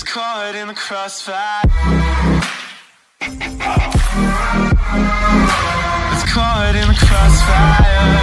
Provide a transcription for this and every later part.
It's caught in the crossfire. It's caught in the crossfire.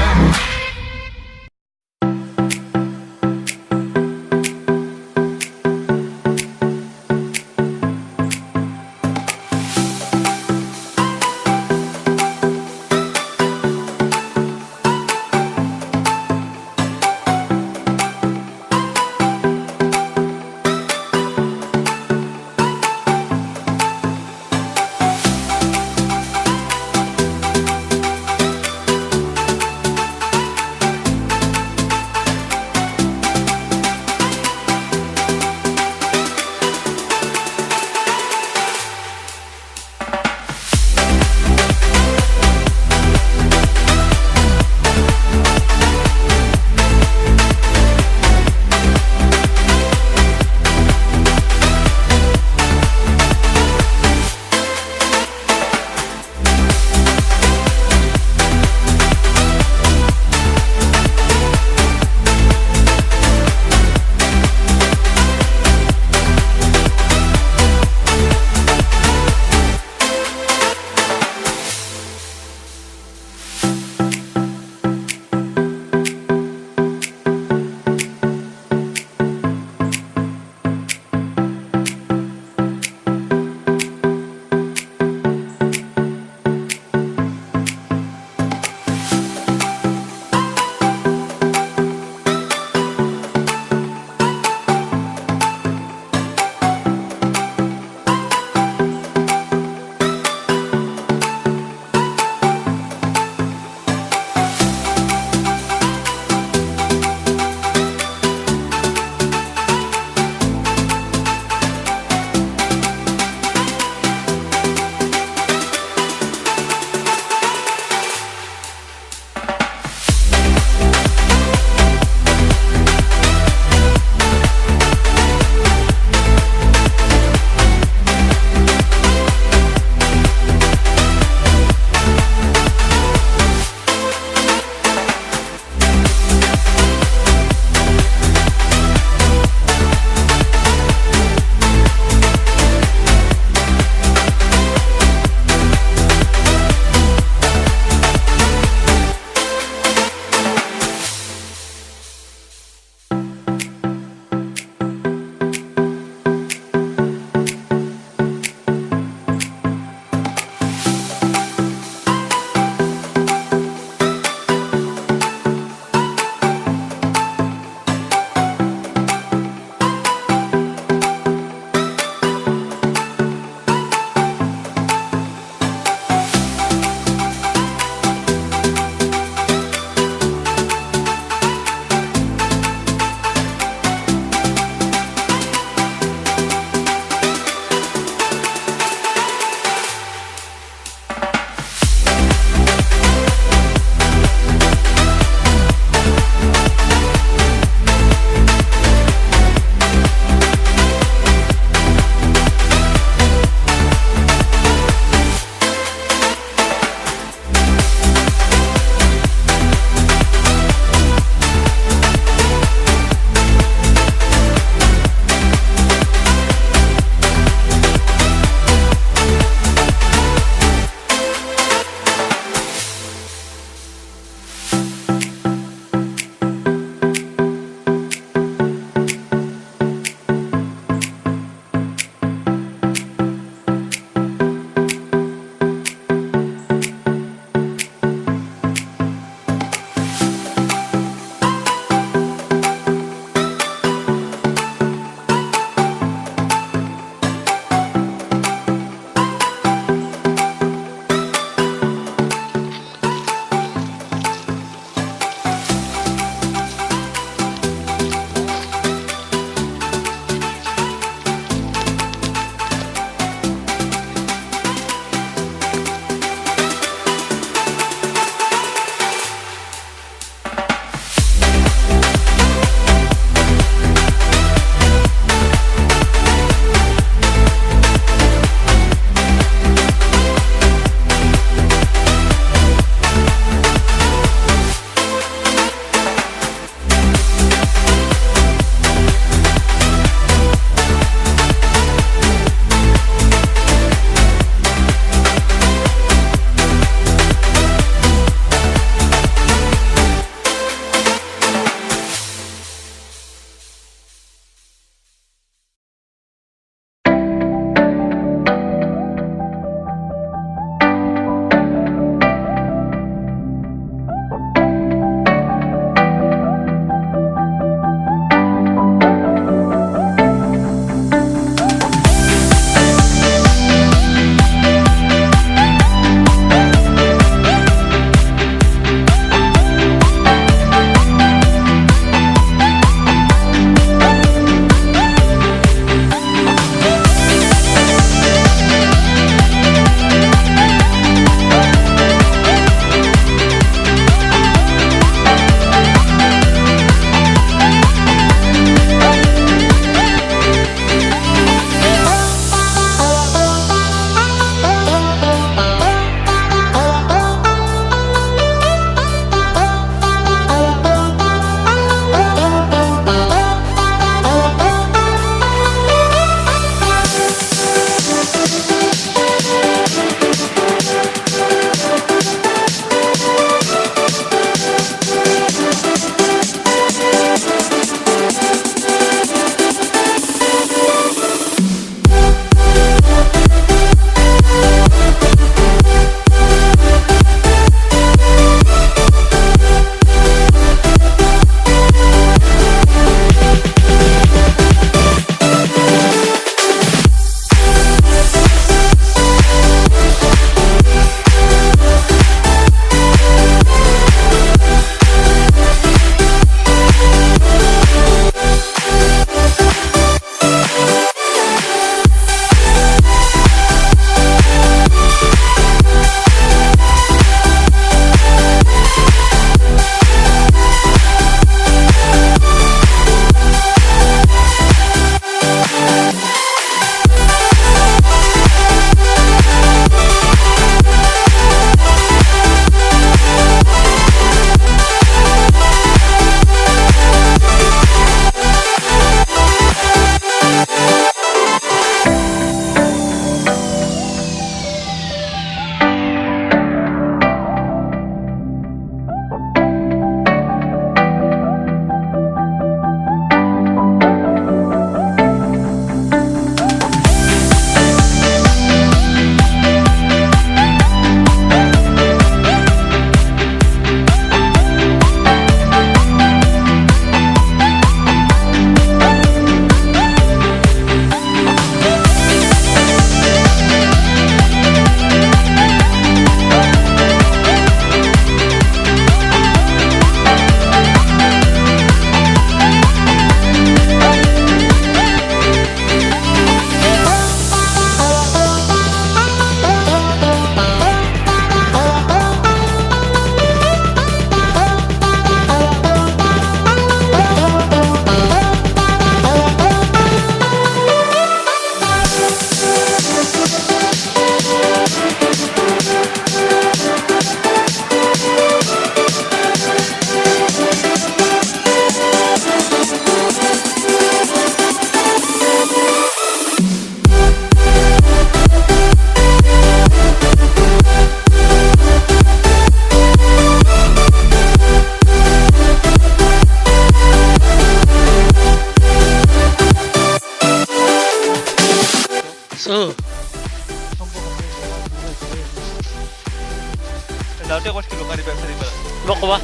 যাওঁতে কৈছিলো গাড়ী বেচাৰি পৰা কিবা ক'বা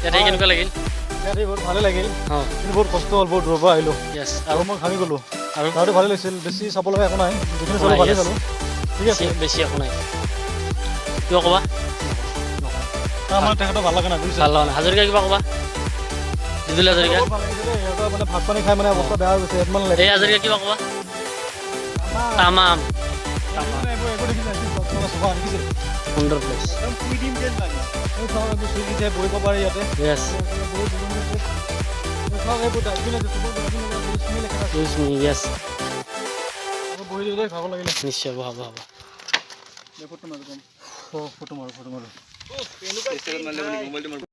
ইয়াতে কেনেকুৱা লাগিল ইয়াতে বহুত ভালে লাগিল অঁ কিন্তু বহুত কষ্ট হ'ল বহুত দূৰৰ পৰা আহিলোঁ য়েছ আৰু আৰু মই ঘামি গ'লোঁ আৰু গাড়ীটো ভালে লাগিছিল বেছি চাব লগা একো নাই যিখিনি চালোঁ ভালেই চালোঁ ঠিক আছে বেছি একো নাই কিবা ক'বা আমাৰ তেখেতৰ ভাল লগা নাই বুজিছে ভাল লগা নাই হাজৰিকা কিবা ক'বা দিদুল হাজৰিকা বহুত ভাল লাগিছে দেই সিহঁতৰ মানে ভাত পানী খাই মানে অৱস্থা বেয়া হৈ গৈছে ইমান এই হাজৰিকা কিবা ক'বা তামাম এইবোৰ দেখিছে চফা দেখিছে সুন্দৰ প্লেচ একদম শুই দিম যেন লাগে এই চাওঁ এইবোৰ চুই দিছে বহিব পাৰি ইয়াতে য়েছ য়েছ বহি দিওঁ দেই খাব লাগিলে নিশ্চয় বহা বহা ফটো মাৰো ফটো মাৰো এনেকুৱা